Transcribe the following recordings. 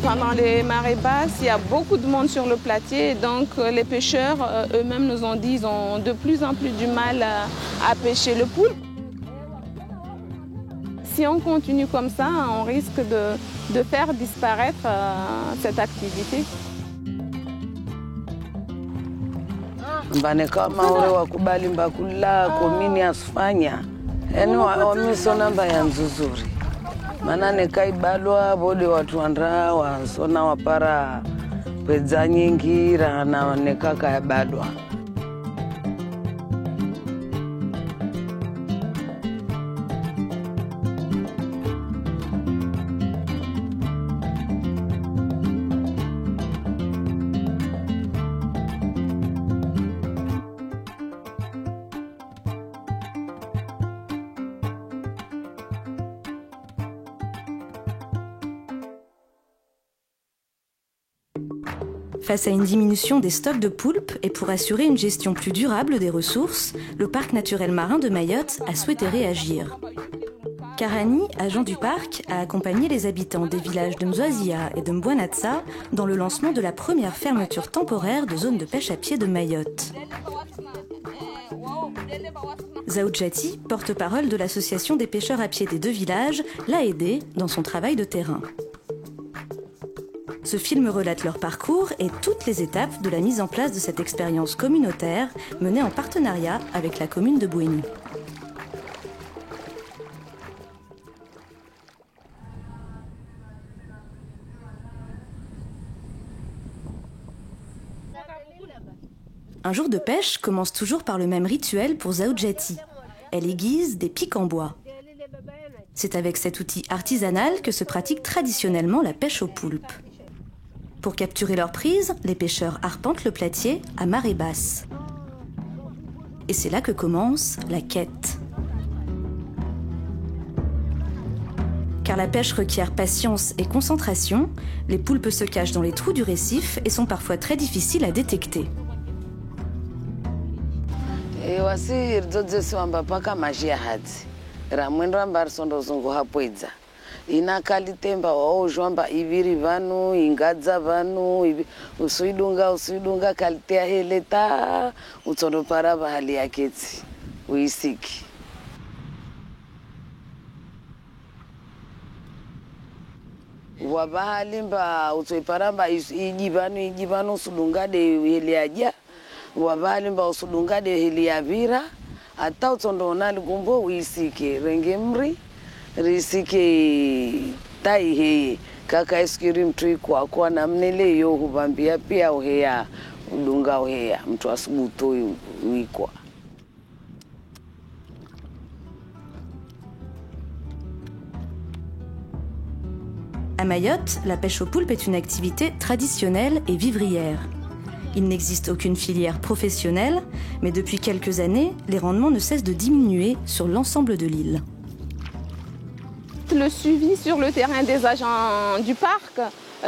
Pendant les marées basses, il y a beaucoup de monde sur le platier. Donc les pêcheurs eux-mêmes nous ont dit qu'ils ont de plus en plus du mal à pêcher le poulpe. Si on continue comme ça, on risque de faire disparaître cette activité. Kama ule wakubali mbakula komini asifanya yani wamisona mbaya nzuzuri mana nekaibalwa bode watu andra wasona wapara pedza nyingi rana nekaka yabalwa. Face à une diminution des stocks de poulpes et pour assurer une gestion plus durable des ressources, le parc naturel marin de Mayotte a souhaité réagir. Karani, agent du parc, a accompagné les habitants des villages de Mzoazia et de Mbouanatsa dans le lancement de la première fermeture temporaire de zone de pêche à pied de Mayotte. Zaoudjati, porte-parole de l'association des pêcheurs à pied des deux villages, l'a aidé dans son travail de terrain. Ce film relate leur parcours et toutes les étapes de la mise en place de cette expérience communautaire menée en partenariat avec la commune de Bouéni. Un jour de pêche commence toujours par le même rituel pour Zaoudjati. Elle aiguise des pics en bois. C'est avec cet outil artisanal que se pratique traditionnellement la pêche au poulpe. Pour capturer leur prise, les pêcheurs arpentent le platier à marée basse. Et c'est là que commence la quête. Car la pêche requiert patience et concentration, les poulpes se cachent dans les trous du récif et sont parfois très difficiles à détecter. Inakalitemba waozhwamba iviri vanu ingadza vanu usuidunga kalitea heleta utsondopara bahali yaketsi uisiki wabahalimba utsoiparamba ijivanu usudungade heliaja wabahalimba usudungade heliavira ata utsondoona ligumbo uisike renge mri risike tai heye kaka iskiri mtu kwa namnele yo hubambia pia uheya udunga uheya mtu asubuto uikwa. À Mayotte, la pêche au poulpe est une activité traditionnelle et vivrière. Il n'existe aucune filière professionnelle, mais depuis quelques années, les rendements ne cessent de diminuer sur l'ensemble de l'île. Le suivi sur le terrain des agents du parc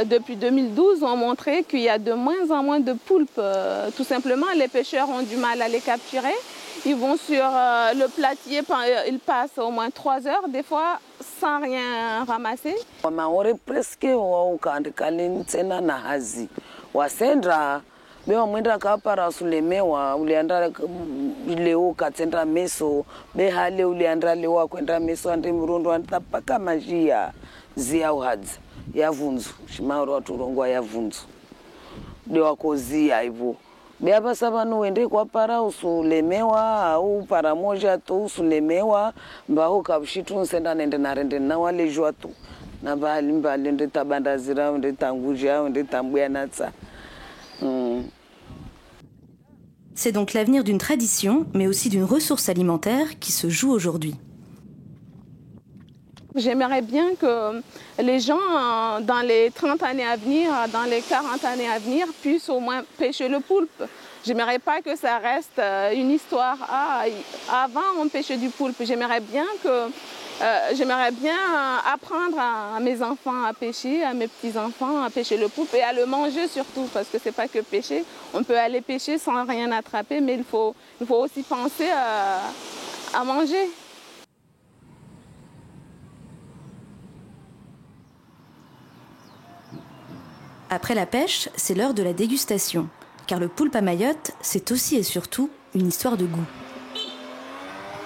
depuis 2012 ont montré qu'il y a de moins en moins de poulpes. Tout simplement, les pêcheurs ont du mal à les capturer. Ils vont sur le platier, ils passent au moins 3 heures, des fois sans rien ramasser. Bewa mwenda kapara sulemewa ulianda leo katsenda meso behale ulianda lewa kwenda meso ande murundo antapaka majia zia uhadzi yavunzu shimauro waturongwa yavunzu dewa kozia hivyo beapa sabanu wende kwa para usulemewa au para moja tu usulemewa mbaho kabshitu nsenda nende narende na wale jwa tu na bahali mbali nde tabandazira nde tanguja nde tambua natsa. C'est donc l'avenir d'une tradition, mais aussi d'une ressource alimentaire qui se joue aujourd'hui. J'aimerais bien que les gens, dans les 30 années à venir, dans les 40 années à venir, puissent au moins pêcher le poulpe. J'aimerais pas que ça reste une histoire. Ah, avant, on pêchait du poulpe. J'aimerais bien apprendre à mes enfants à pêcher, à mes petits-enfants à pêcher le poulpe et à le manger surtout, parce que c'est pas que pêcher. On peut aller pêcher sans rien attraper, mais il faut aussi penser à manger. Après la pêche, c'est l'heure de la dégustation. Car le poulpe à Mayotte, c'est aussi et surtout une histoire de goût.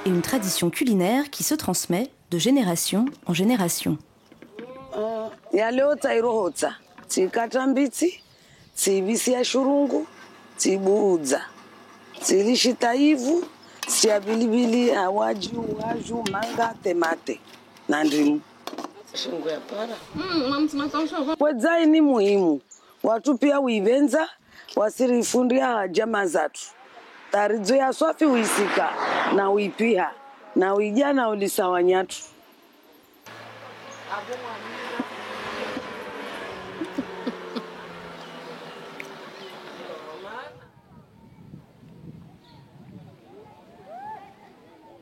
Et une tradition culinaire qui se transmet de génération en génération. Kwedzai ni muhimu. Watu pia uivenza wasirifundia haja zatu. Taridzo ya swafi uisika na uipiha na uijana ulisawanyatu.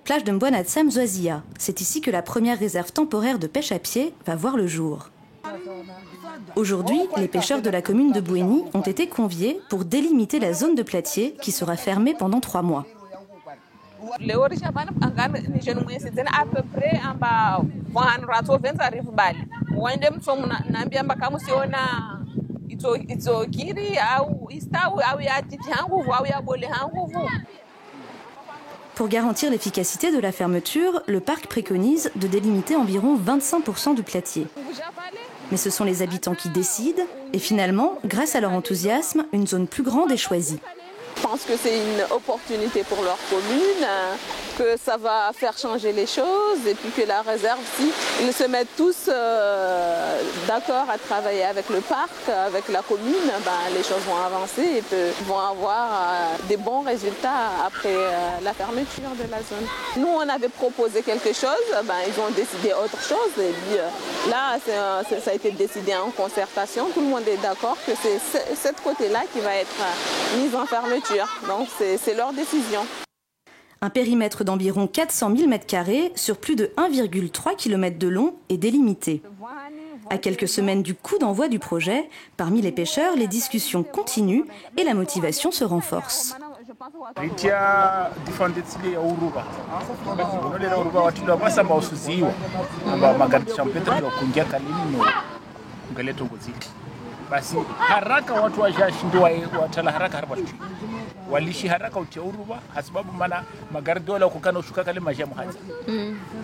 Plage de Mbouanatsam Zoazia. C'est ici que la première réserve temporaire de pêche à pied va voir le jour. Aujourd'hui, les pêcheurs de la commune de Bouéni ont été conviés pour délimiter la zone de platier qui sera fermée pendant 3 mois. Pour garantir l'efficacité de la fermeture, le parc préconise de délimiter environ 25% du platier. Mais ce sont les habitants qui décident et finalement, grâce à leur enthousiasme, une zone plus grande est choisie. Je pense que c'est une opportunité pour leur commune, que ça va faire changer les choses et puis que la réserve, si ils se mettent tous d'accord à travailler avec le parc, avec la commune, les choses vont avancer et vont avoir des bons résultats après la fermeture de la zone. Nous, on avait proposé quelque chose, ils ont décidé autre chose et puis là, ça a été décidé en concertation. Tout le monde est d'accord que c'est ce côté-là qui va être mis en fermeture. Donc c'est leur décision. Un périmètre d'environ 400 000 m² sur plus de 1,3 km de long est délimité. À quelques semaines du coup d'envoi du projet, parmi les pêcheurs, les discussions continuent et la motivation se renforce. Basi haraka watu washashindwa watala haraka haraka walishi haraka uteuruba sababu maana magari dola kukana ushuka kale majamu haza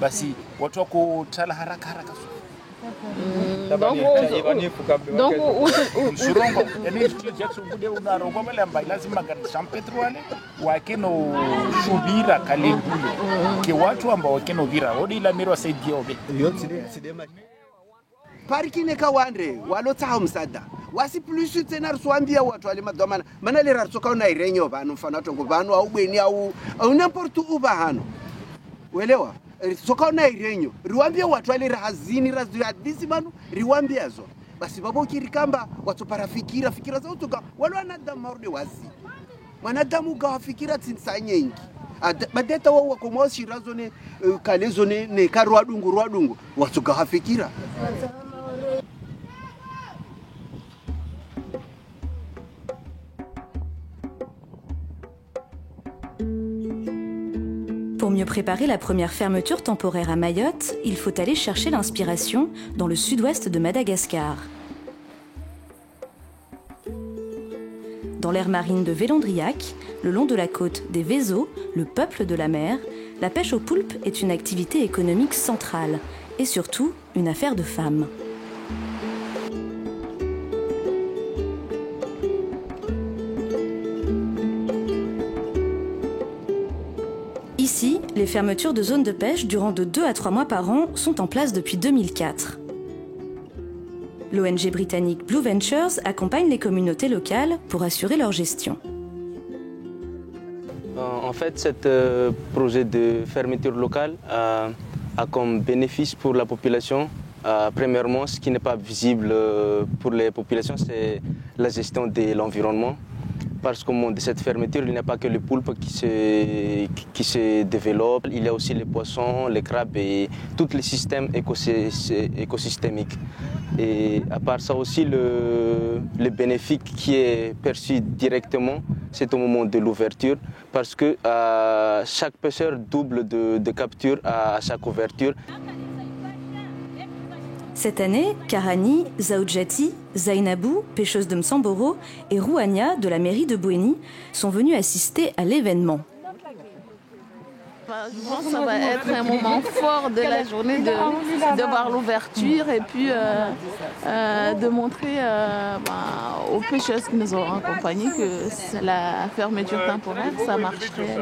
basi watu wako tala haraka haraka donc surongo yani Jackson bude unarongo wale ambaye lazima magari San Pedro wale wakeno shubira kale bulo ke watu ambao wakeno vira odi la miro saidi obe parikine kawandre walotsa msada wasi plus tena swambia watu wale madomana mana le ratsoka una irenyo banu mfano tongo banu au bweni au n'importe où bahano uelewa soka una irenyo riwambia watu wale rahazini razadisi banu riwambia zo basi babo kirikamba watu parafikira fikira za utuka wale wanadamu marudi wazi wanadamu gawafikira tsinsanyengi badeta wao kwa moshi razone kalezone ne karwa dungu watu gawafikira. Pour mieux préparer la première fermeture temporaire à Mayotte, il faut aller chercher l'inspiration dans le sud-ouest de Madagascar. Dans l'aire marine de Vélandriac, le long de la côte des Vézos, le peuple de la mer, la pêche au poulpe est une activité économique centrale et surtout une affaire de femmes. Ici, les fermetures de zones de pêche durant de 2 à 3 mois par an sont en place depuis 2004. L'ONG britannique Blue Ventures accompagne les communautés locales pour assurer leur gestion. En fait, ce projet de fermeture locale a comme bénéfice pour la population, premièrement, ce qui n'est pas visible pour les populations, c'est la gestion de l'environnement. Parce qu'au moment de cette fermeture, il n'y a pas que le poulpe qui se développe, il y a aussi les poissons, les crabes et tous les systèmes écosystémiques. Et à part ça aussi, le bénéfice qui est perçu directement, c'est au moment de l'ouverture, parce que chaque pêcheur double de capture à chaque ouverture. Cette année, Karani, Zaoudjati, Zainabou, pêcheuse de Msamboro, et Rouhania, de la mairie de Bouéni, sont venus assister à l'événement. Je pense que ça va être un moment fort de la journée de voir l'ouverture et puis de montrer aux pêcheuses qui nous ont accompagnés que la fermeture temporaire, ça marcherait.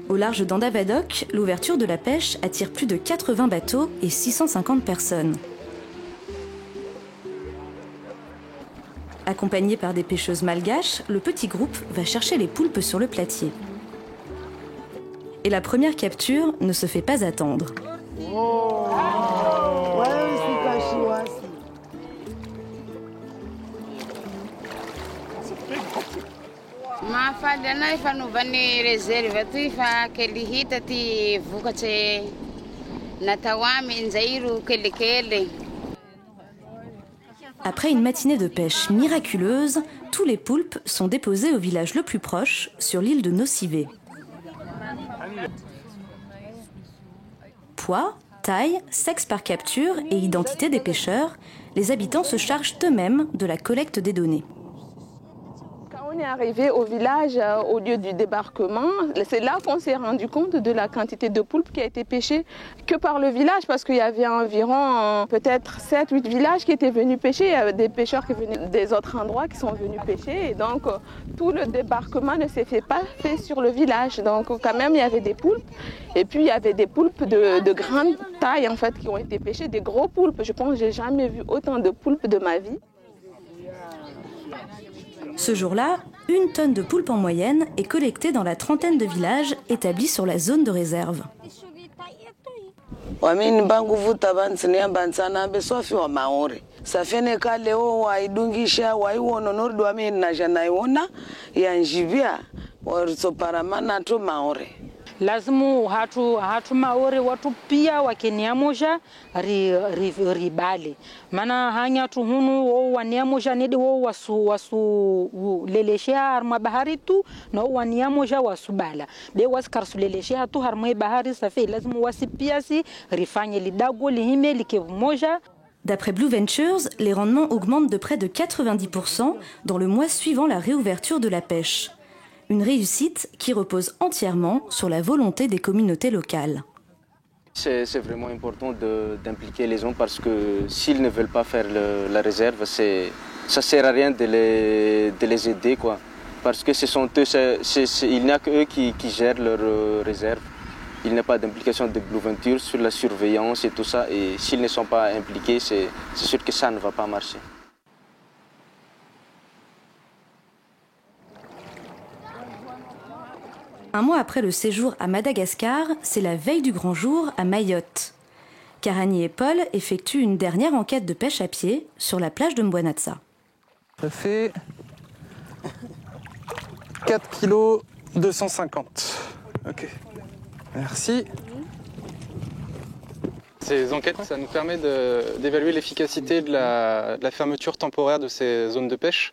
Au large d'Andavadok, l'ouverture de la pêche attire plus de 80 bateaux et 650 personnes. Accompagné par des pêcheuses malgaches, le petit groupe va chercher les poulpes sur le platier. Et la première capture ne se fait pas attendre. Après une matinée de pêche miraculeuse, tous les poulpes sont déposés au village le plus proche, sur l'île de Nocivé. Poids, taille, sexe par capture et identité des pêcheurs, les habitants se chargent eux-mêmes de la collecte des données. Quand on est arrivé au village, au lieu du débarquement, c'est là qu'on s'est rendu compte de la quantité de poulpes qui a été pêchée que par le village, parce qu'il y avait environ peut-être 7-8 villages qui étaient venus pêcher. Il y avait des pêcheurs qui venaient des autres endroits qui sont venus pêcher. Et donc, tout le débarquement ne s'est pas fait sur le village. Donc, quand même, il y avait des poulpes. Et puis, il y avait des poulpes de grande taille, en fait, qui ont été pêchés, des gros poulpes. Je pense que je n'ai jamais vu autant de poulpes de ma vie. Ce jour-là, 1 tonne de poulpes en moyenne est collectée dans la trentaine de villages établis sur la zone de réserve. Lazimu hatu maore watu pia wakeniamoja ribale mana hanya tu hunu wo waniamoja nedi wo wasu leleshea harma bahari tu no waniamoja wasubala be waskarsu leleshea tu harma bahari safi lazimu wasipiasi rifanye lidago lihime likevumoja. D'après Blue Ventures, les rendements augmentent de près de 90% dans le mois suivant la réouverture de la pêche. Une réussite qui repose entièrement sur la volonté des communautés locales. C'est vraiment important d'impliquer les gens parce que s'ils ne veulent pas faire la réserve, ça ne sert à rien de les aider, quoi. Parce que ce sont eux, il n'y a qu'eux qui gèrent leur réserve. Il n'y a pas d'implication de Blue Ventures sur la surveillance et tout ça. Et s'ils ne sont pas impliqués, c'est sûr que ça ne va pas marcher. Un mois après le séjour à Madagascar, c'est la veille du grand jour à Mayotte. Karani et Paul effectuent une dernière enquête de pêche à pied sur la plage de Mbwanatsa. Ça fait 4 kg 250. Ok, merci. Ces enquêtes, ça nous permet d'évaluer l'efficacité de la fermeture temporaire de ces zones de pêche.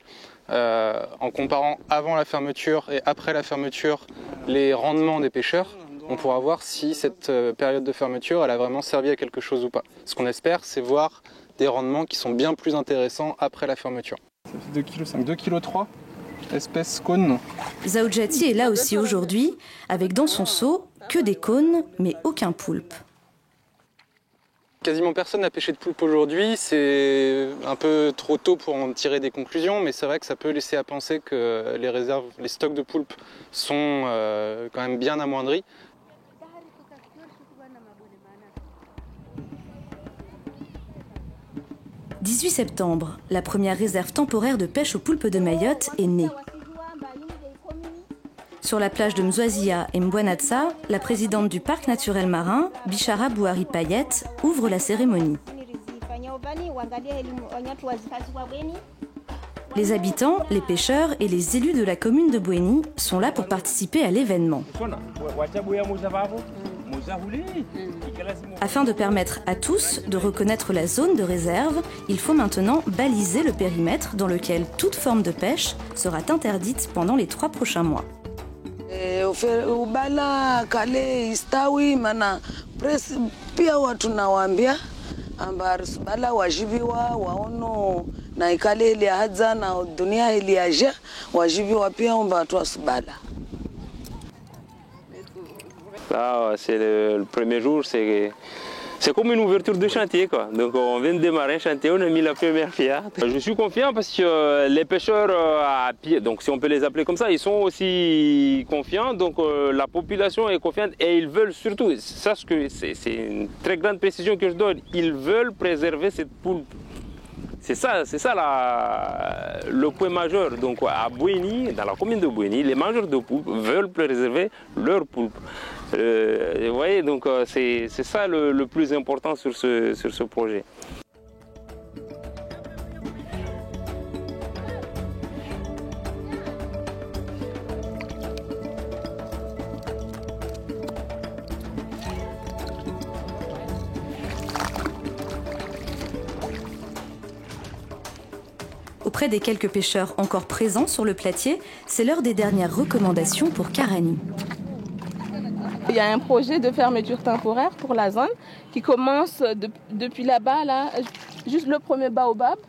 En comparant avant la fermeture et après la fermeture les rendements des pêcheurs, on pourra voir si cette période de fermeture elle a vraiment servi à quelque chose ou pas. Ce qu'on espère, c'est voir des rendements qui sont bien plus intéressants après la fermeture. Ça fait 2,5 kg, 2,3 kg, espèce cône. Zaoudjati est là aussi aujourd'hui, avec dans son seau que des cônes, mais aucun poulpe. Quasiment personne n'a pêché de poulpe aujourd'hui, c'est un peu trop tôt pour en tirer des conclusions, mais c'est vrai que ça peut laisser à penser que les réserves, les stocks de poulpe sont quand même bien amoindris. « 18 septembre, la première réserve temporaire de pêche aux poulpes de Mayotte est née. Sur la plage de Mzwazia et Mbwanatsa, la présidente du parc naturel marin, Bichara Bouhari Payet, ouvre la cérémonie. Les habitants, les pêcheurs et les élus de la commune de Bouéni sont là pour participer à l'événement. Afin de permettre à tous de reconnaître la zone de réserve, il faut maintenant baliser le périmètre dans lequel toute forme de pêche sera interdite pendant les 3 prochains mois. Ubala kale istawi mana pia watu nawaambia ambar subala wajibiwa waono na ikale ile hadza na dunia ile aja wajibiwa pia omba tu subala. Là, c'est le premier jour, c'est comme une ouverture de chantier, quoi. Donc on vient de démarrer un chantier, on a mis la première pierre. Je suis confiant parce que les pêcheurs à pied, donc si on peut les appeler comme ça, ils sont aussi confiants. Donc la population est confiante et ils veulent surtout, sache que c'est une très grande précision que je donne, ils veulent préserver cette poulpe. C'est ça le point majeur. Donc à Bouéni, dans la commune de Bouéni, les mangeurs de poulpe veulent préserver leur poulpe. Vous voyez, donc c'est ça le plus important sur ce projet. Auprès des quelques pêcheurs encore présents sur le platier, c'est l'heure des dernières recommandations pour Karani. Il y a un projet de fermeture temporaire pour la zone qui commence depuis là-bas, là, juste le premier baobab,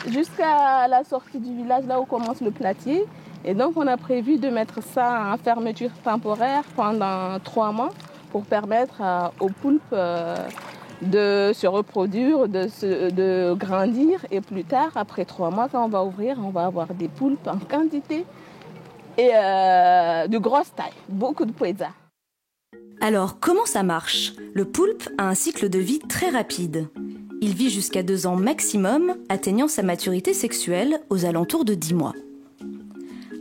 jusqu'à la sortie du village, là où commence le platier. Et donc on a prévu de mettre ça en fermeture temporaire pendant 3 mois pour permettre aux poulpes de se reproduire, de grandir. Et plus tard, après 3 mois, quand on va ouvrir, on va avoir des poulpes en quantité et de grosse taille, beaucoup de poéza. Alors, comment ça marche? Le poulpe a un cycle de vie très rapide. Il vit jusqu'à 2 ans maximum, atteignant sa maturité sexuelle aux alentours de 10 mois.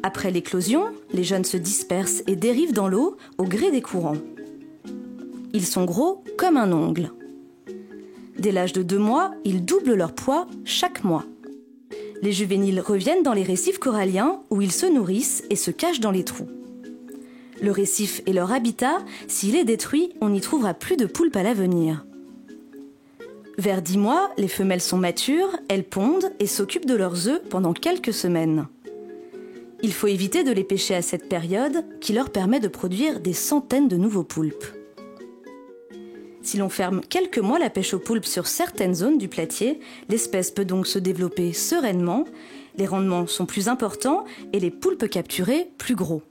Après l'éclosion, les jeunes se dispersent et dérivent dans l'eau au gré des courants. Ils sont gros comme un ongle. Dès l'âge de 2 mois, ils doublent leur poids chaque mois. Les juvéniles reviennent dans les récifs coralliens où ils se nourrissent et se cachent dans les trous. Le récif est leur habitat, s'il est détruit, on n'y trouvera plus de poulpes à l'avenir. Vers 10 mois, les femelles sont matures, elles pondent et s'occupent de leurs œufs pendant quelques semaines. Il faut éviter de les pêcher à cette période qui leur permet de produire des centaines de nouveaux poulpes. Si l'on ferme quelques mois la pêche aux poulpes sur certaines zones du platier, l'espèce peut donc se développer sereinement, les rendements sont plus importants et les poulpes capturés plus gros.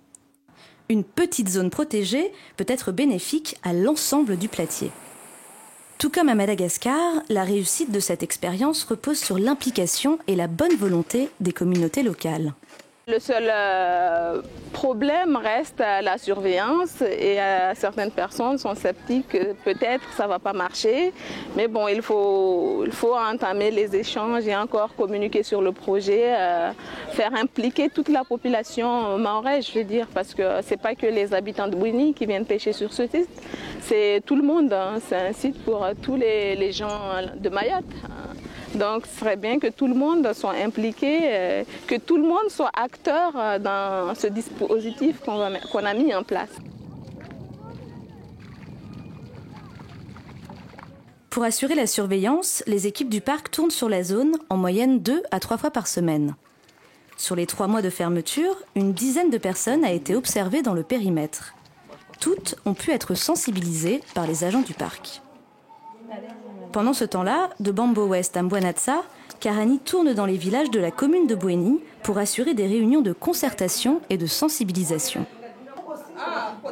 Une petite zone protégée peut être bénéfique à l'ensemble du platier. Tout comme à Madagascar, la réussite de cette expérience repose sur l'implication et la bonne volonté des communautés locales. Le seul problème reste la surveillance et certaines personnes sont sceptiques que peut-être ça ne va pas marcher. Mais bon, il faut entamer les échanges et encore communiquer sur le projet, faire impliquer toute la population mahoraise, je veux dire, parce que ce n'est pas que les habitants de Bouéni qui viennent pêcher sur ce site, c'est tout le monde. C'est un site pour tous les gens de Mayotte. Donc, ce serait bien que tout le monde soit impliqué, que tout le monde soit acteur dans ce dispositif qu'on a mis en place. Pour assurer la surveillance, les équipes du parc tournent sur la zone en moyenne 2 à 3 fois par semaine. Sur les 3 mois de fermeture, une dizaine de personnes a été observée dans le périmètre. Toutes ont pu être sensibilisées par les agents du parc. Pendant ce temps-là, de Bambo Ouest à Mbouanatsa, Karani tourne dans les villages de la commune de Bouéni pour assurer des réunions de concertation et de sensibilisation.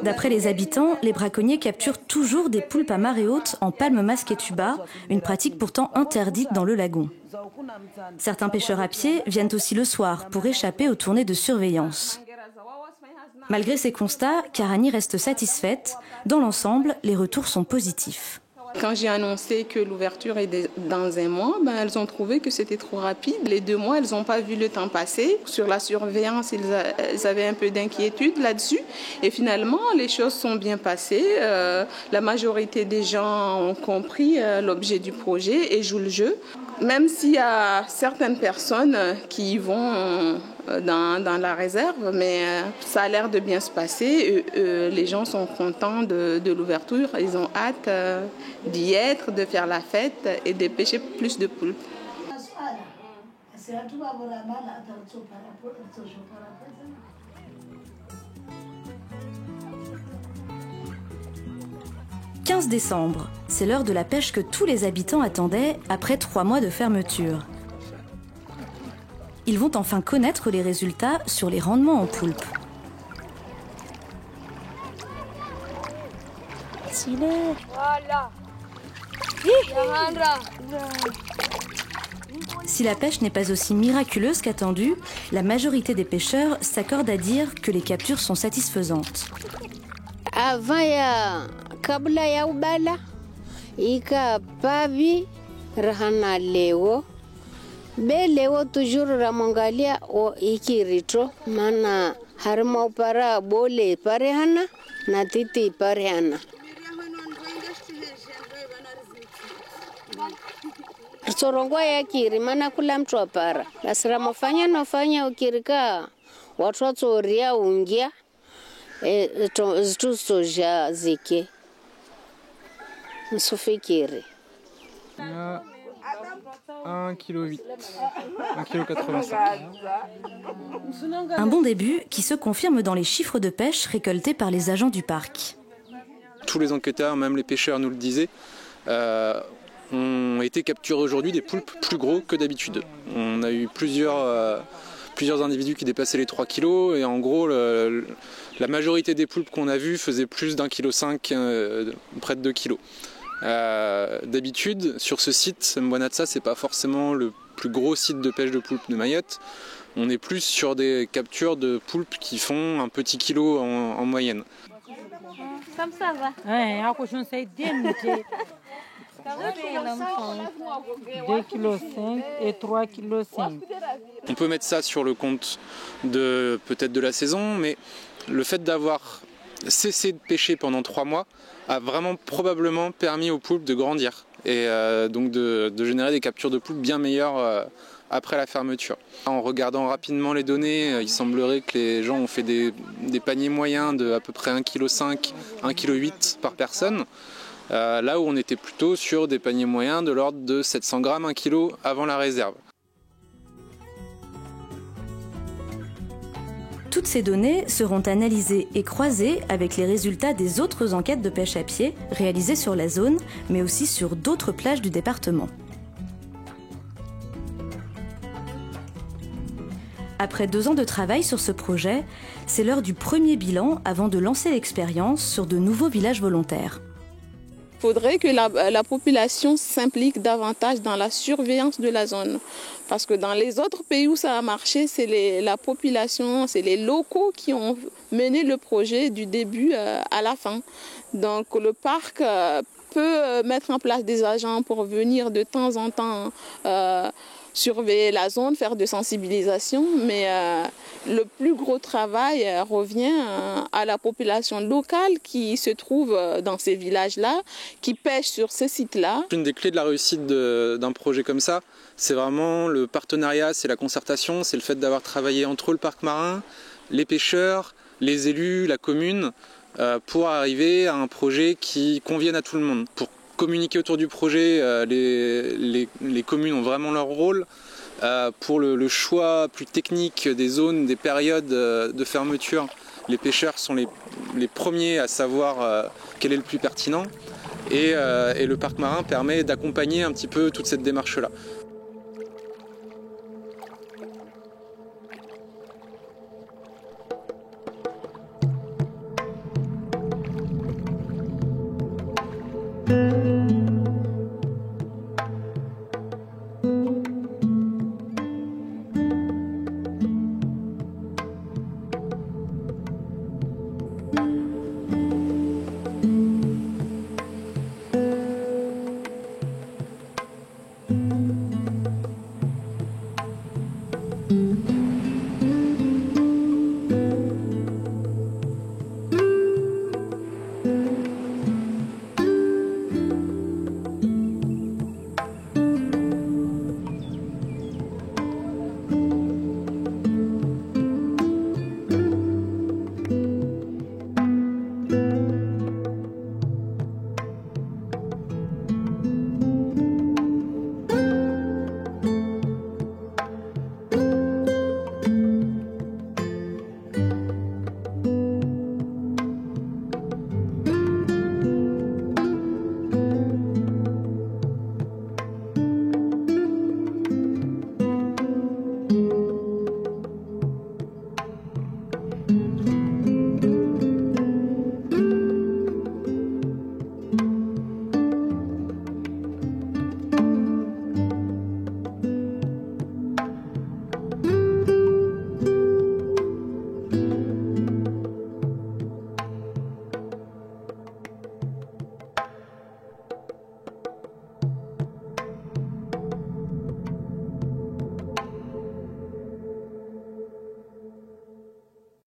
D'après les habitants, les braconniers capturent toujours des poulpes à marée haute en palme masque et tuba, une pratique pourtant interdite dans le lagon. Certains pêcheurs à pied viennent aussi le soir pour échapper aux tournées de surveillance. Malgré ces constats, Karani reste satisfaite. Dans l'ensemble, les retours sont positifs. Quand j'ai annoncé que l'ouverture est dans un mois, elles ont trouvé que c'était trop rapide. Les 2 mois, elles n'ont pas vu le temps passer. Sur la surveillance, elles avaient un peu d'inquiétude là-dessus. Et finalement, les choses sont bien passées. La majorité des gens ont compris l'objet du projet et jouent le jeu. Même s'il y a certaines personnes qui y vont dans la réserve, mais ça a l'air de bien se passer. Les gens sont contents de l'ouverture. Ils ont hâte d'y être, de faire la fête et de pêcher plus de poulpes. « 15 décembre, c'est l'heure de la pêche que tous les habitants attendaient après 3 mois de fermeture. Ils vont enfin connaître les résultats sur les rendements en poulpe. Si la pêche n'est pas aussi miraculeuse qu'attendue, la majorité des pêcheurs s'accordent à dire que les captures sont satisfaisantes. Kabla ya ubala ika pavi rahana leo be leo toujours ramongalia o ikirito mana harma upara bole parehana na titi parehana Sorongo ya kiri mana kula mtu apara lasira mafanya nafanya ukirika watu watoria ungia zitu soja zike Nsufikiri. 1,8 kg. 1,85 kg. Un bon début qui se confirme dans les chiffres de pêche récoltés par les agents du parc. Tous les enquêteurs, même les pêcheurs nous le disaient, ont été capturés aujourd'hui des poulpes plus gros que d'habitude. On a eu plusieurs individus qui dépassaient les 3 kg et en gros la majorité des poulpes qu'on a vues faisaient plus d'1,5 kg, près de 2 kg. D'habitude, sur ce site, Mbwanatsa, c'est pas forcément le plus gros site de pêche de poulpes de Mayotte. On est plus sur des captures de poulpes qui font un petit kilo en moyenne. Comme ça va. 2,5 kg et 3,5 kg. On peut mettre ça sur le compte peut-être de la saison, mais le fait d'avoir cessé de pêcher pendant 3 mois a vraiment probablement permis aux poulpes de grandir et donc de générer des captures de poulpes bien meilleures après la fermeture. En regardant rapidement les données, il semblerait que les gens ont fait des paniers moyens de à peu près 1,5 kg, 1,8 kg par personne, là où on était plutôt sur des paniers moyens de l'ordre de 700 grammes, 1 kg avant la réserve. Toutes ces données seront analysées et croisées avec les résultats des autres enquêtes de pêche à pied réalisées sur la zone, mais aussi sur d'autres plages du département. Après 2 ans de travail sur ce projet, c'est l'heure du premier bilan avant de lancer l'expérience sur de nouveaux villages volontaires. Il faudrait que la population s'implique davantage dans la surveillance de la zone. Parce que dans les autres pays où ça a marché, c'est la population, c'est les locaux qui ont mené le projet du début à la fin. Donc le parc peut mettre en place des agents pour venir de temps en temps surveiller la zone, faire de sensibilisation, mais le plus gros travail revient à la population locale qui se trouve dans ces villages-là, qui pêche sur ce site-là. Une des clés de la réussite d'un projet comme ça, c'est vraiment le partenariat, c'est la concertation, c'est le fait d'avoir travaillé entre le parc marin, les pêcheurs, les élus, la commune, pour arriver à un projet qui convienne à tout le monde. Pour communiquer autour du projet, les communes ont vraiment leur rôle. Pour le choix plus technique des zones, des périodes de fermeture, les pêcheurs sont les premiers à savoir quel est le plus pertinent. Et le parc marin permet d'accompagner un petit peu toute cette démarche-là. Thank you.